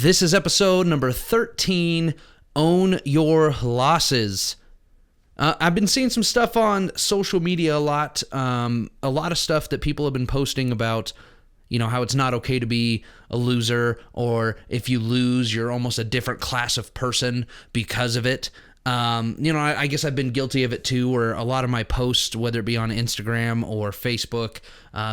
This is episode number 13, Own Your Losses. I've been seeing some stuff on social media a lot of stuff that people have been posting about, how it's not okay to be a loser, or if you lose, you're almost a different class of person because of it. I guess I've been guilty of it too, where a lot of my posts, whether it be on Instagram or Facebook,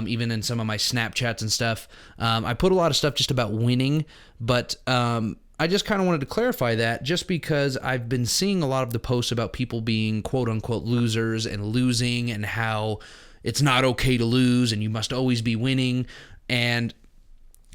even in some of my Snapchats and stuff, I put a lot of stuff just about winning, but I just kind of wanted to clarify that just because I've been seeing a lot of the posts about people being quote unquote losers and losing and how it's not okay to lose and you must always be winning. And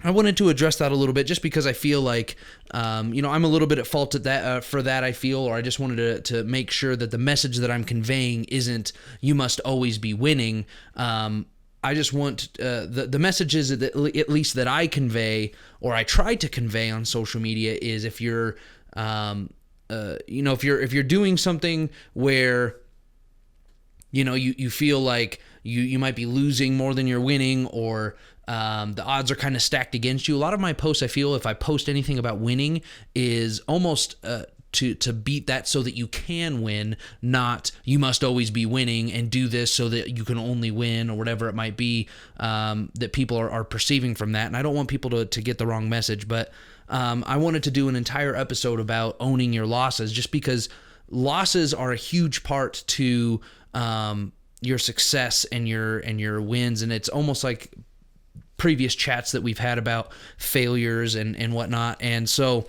I wanted to address that a little bit just because I feel like, I'm a little bit at fault at that for that, I feel, or I just wanted to make sure that the message that I'm conveying isn't you must always be winning. I just want the messages that at least that I convey or I try to convey on social media is if you're, if you're doing something where, you feel like you might be losing more than you're winning, or the odds are kind of stacked against you. A lot of my posts, I feel, if I post anything about winning, is almost to beat that so that you can win, not you must always be winning and do this so that you can only win, or whatever it might be that people are perceiving from that. And I don't want people to get the wrong message, but I wanted to do an entire episode about owning your losses, just because losses are a huge part to your success and your wins. And it's almost like previous chats that we've had about failures and whatnot. And so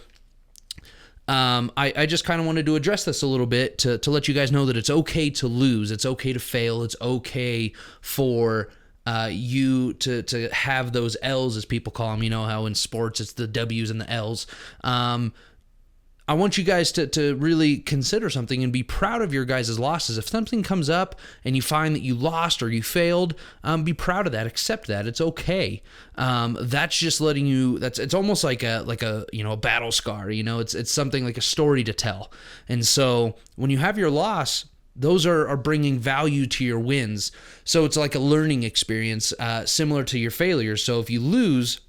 I just kind of wanted to address this a little bit to let you guys know that it's okay to lose. It's okay to fail. It's okay for you to have those L's, as people call them. You know how in sports it's the W's and the L's. I want you guys to really consider something and be proud of your guys' losses. If something comes up and you find that you lost or you failed, be proud of that. Accept that. It's okay. That's just letting you. It's almost like a battle scar. It's something like a story to tell. And so when you have your loss, those are bringing value to your wins. So it's like a learning experience, similar to your failures. So if you lose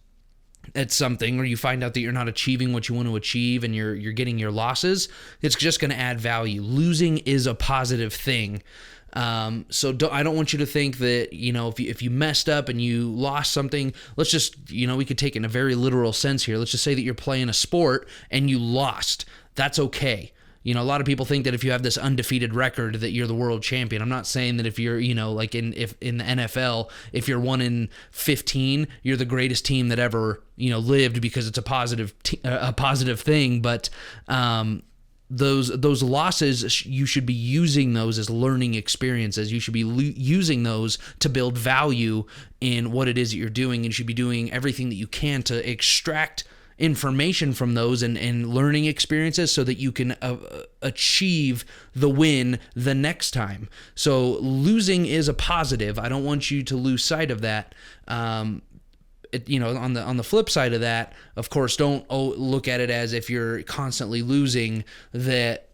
at something, or you find out that you're not achieving what you want to achieve and you're getting your losses, it's just going to add value. Losing is a positive thing. I don't want you to think that, if you messed up and you lost something, let's just, we could take it in a very literal sense here. Let's just say that you're playing a sport and you lost. That's okay. A lot of people think that if you have this undefeated record that you're the world champion. I'm not saying that if you're, like in the NFL, if you're 1-15, you're the greatest team that ever, lived, because it's a positive thing. But those losses, you should be using those as learning experiences. You should be using those to build value in what it is that you're doing, and you should be doing everything that you can to extract information from those and learning experiences so that you can achieve the win the next time. So losing is a positive. I don't want you to lose sight of that. On the flip side of that, of course, don't look at it as if you're constantly losing that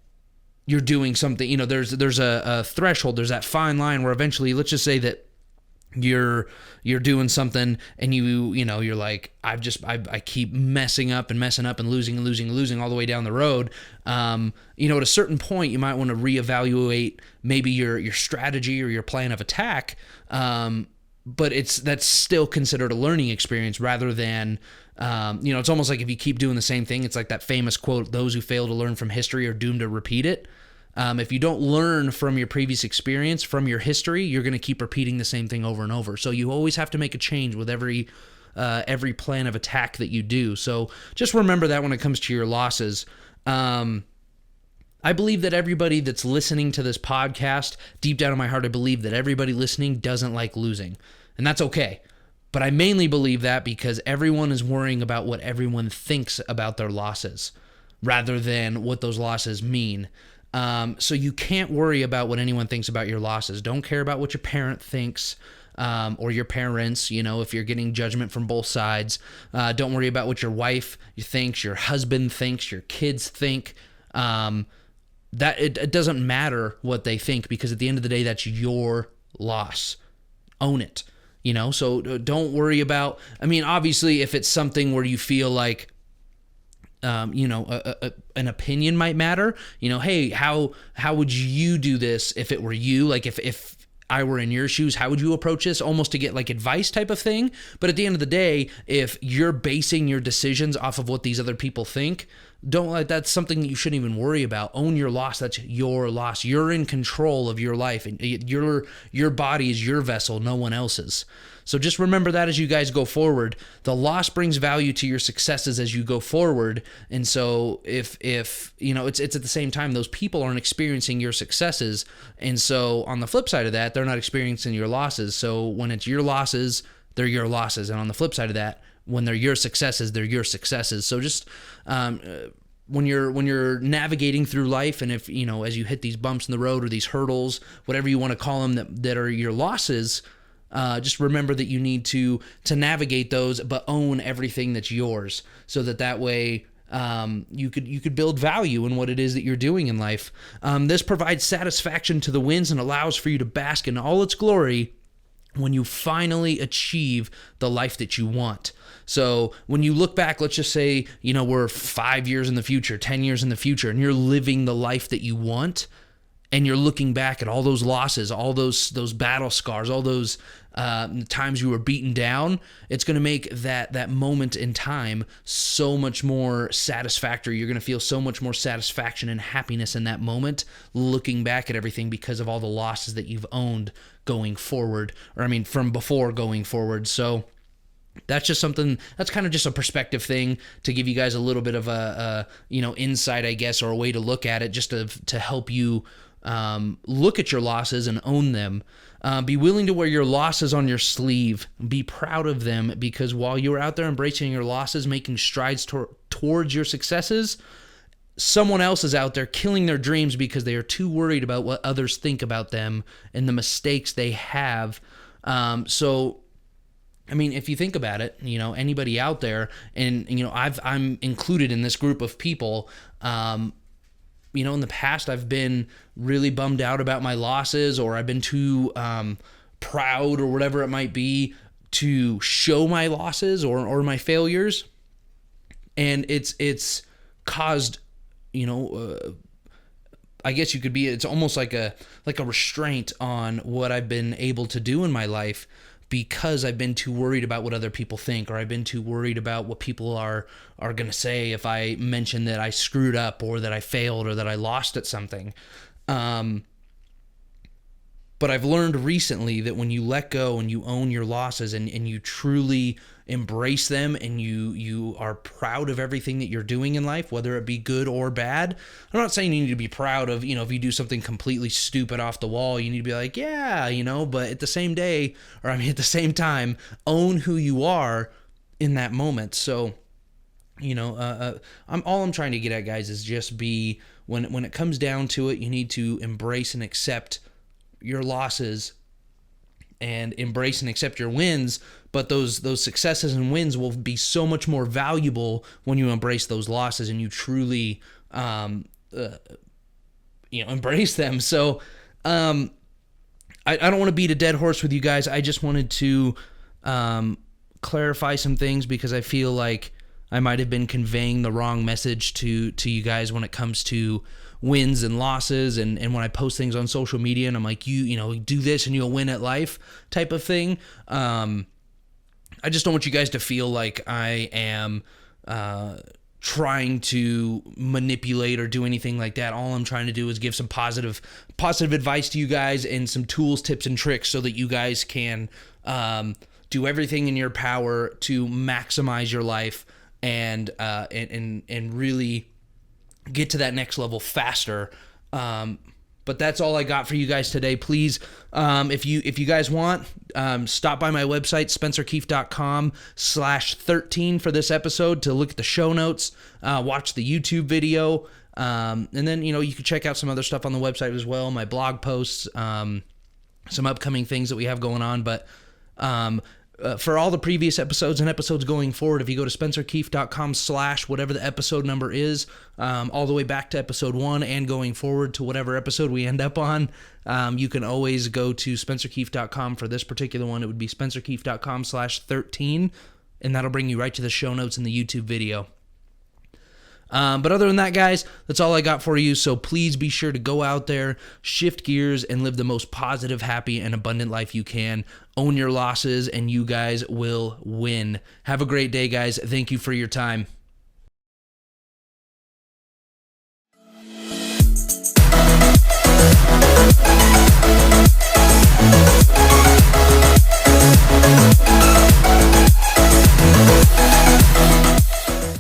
you're doing something. There's a threshold. There's that fine line where eventually, let's just say that you're doing something and you're like, I keep messing up and losing all the way down the road. At a certain point you might want to reevaluate maybe your strategy or your plan of attack. But that's still considered a learning experience rather than, it's almost like if you keep doing the same thing, it's like that famous quote, those who fail to learn from history are doomed to repeat it. If you don't learn from your previous experience, from your history, you're going to keep repeating the same thing over and over. So you always have to make a change with every plan of attack that you do. So just remember that when it comes to your losses. I believe that everybody that's listening to this podcast, deep down in my heart, I believe that everybody listening doesn't like losing. And that's okay. But I mainly believe that because everyone is worrying about what everyone thinks about their losses rather than what those losses mean. So you can't worry about what anyone thinks about your losses. Don't care about what your parent thinks, or your parents, if you're getting judgment from both sides. Don't worry about what your wife thinks, your husband thinks, your kids think. That it doesn't matter what they think, because at the end of the day, that's your loss. Own it. So don't worry about, obviously if it's something where you feel like, an opinion might matter. Hey, how would you do this if it were you? Like if I were in your shoes, how would you approach this? Almost to get like advice type of thing. But at the end of the day, if you're basing your decisions off of what these other people think, that's something that you shouldn't even worry about. Own your loss. That's your loss. You're in control of your life, and your body is your vessel, no one else's. So just remember that as you guys go forward. The loss brings value to your successes as you go forward. And so if it's at the same time, those people aren't experiencing your successes. And so on the flip side of that, they're not experiencing your losses. So when it's your losses, they're your losses. And on the flip side of that, when they're your successes, they're your successes. So just when you're navigating through life, and if as you hit these bumps in the road or these hurdles, whatever you want to call them, that are your losses, just remember that you need to navigate those, but own everything that's yours, so that way you could build value in what it is that you're doing in life. This provides satisfaction to the wins and allows for you to bask in all its glory when you finally achieve the life that you want. So when you look back, let's just say, we're 5 years in the future, 10 years in the future, and you're living the life that you want, and you're looking back at all those losses, all those battle scars, all those times you were beaten down, it's going to make that moment in time so much more satisfactory. You're going to feel so much more satisfaction and happiness in that moment, looking back at everything because of all the losses that you've owned going forward, from before going forward. So that's just something, that's kind of just a perspective thing to give you guys a little bit of a insight, I guess, or a way to look at it, just to help you look at your losses and own them. Be willing to wear your losses on your sleeve. Be proud of them, because while you're out there embracing your losses, making strides towards your successes, someone else is out there killing their dreams because they are too worried about what others think about them and the mistakes they have. If you think about it, anybody out there, and I'm included in this group of people. In the past, I've been really bummed out about my losses, or I've been too proud, or whatever it might be, to show my losses or my failures, and it's caused, I guess you could be. It's almost like a restraint on what I've been able to do in my life, because I've been too worried about what other people think, or I've been too worried about what people are going to say if I mention that I screwed up, or that I failed, or that I lost at something. But I've learned recently that when you let go and you own your losses, and you truly embrace them, and you are proud of everything that you're doing in life, whether it be good or bad. I'm not saying you need to be proud of, if you do something completely stupid off the wall, you need to be like, yeah, but at the same time, own who you are in that moment. So, I'm trying to get at, guys, is just be, when it comes down to it, you need to embrace and accept your losses and embrace and accept your wins, but those successes and wins will be so much more valuable when you embrace those losses and you truly embrace them. So I don't want to beat a dead horse with you guys. I just wanted to clarify some things, because I feel like I might have been conveying the wrong message to you guys when it comes to wins and losses, and when I post things on social media and I'm like, you do this and you'll win at life type of thing. I just don't want you guys to feel like I am trying to manipulate or do anything like that. All I'm trying to do is give some positive advice to you guys, and some tools, tips, and tricks, so that you guys can do everything in your power to maximize your life and really get to that next level faster. But that's all I got for you guys today. Please, if you guys want, stop by my website, spencerkeife.com/13 for this episode, to look at the show notes, watch the YouTube video, and then, you can check out some other stuff on the website as well, my blog posts, some upcoming things that we have going on. But for all the previous episodes and episodes going forward, if you go to spencerkeife.com/ whatever the episode number is, all the way back to episode 1 and going forward to whatever episode we end up on, you can always go to spencerkeife.com. For this particular one, it would be spencerkeife.com/13, and that'll bring you right to the show notes in the YouTube video. But other than that, guys, that's all I got for you. So please be sure to go out there, shift gears, and live the most positive, happy, and abundant life you can. Own your losses, and you guys will win. Have a great day, guys. Thank you for your time.